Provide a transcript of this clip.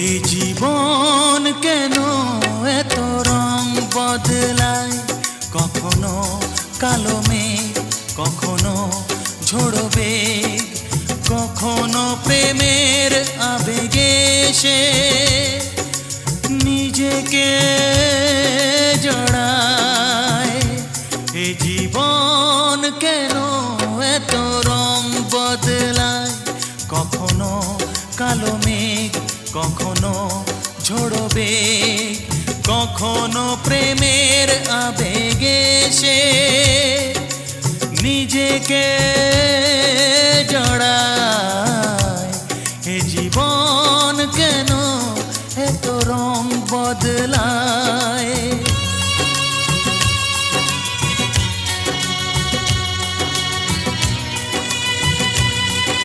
এ জীবন কেন এত রং বদলায়, কখনো কালো মেঘ, কখনো ঝোড়ো বেগ, কখনো প্রেমের আবেগে সে নিজেকে জড়ায়। এ জীবন কেন এত রং বদলায়, কখনো কালো মেঘ, কখনো ঝোড়ো বেগ, কখনো প্রেমের আবেগে সে নিজেকে জড়ায়। এ জীবন কেন এত রং বদলায়।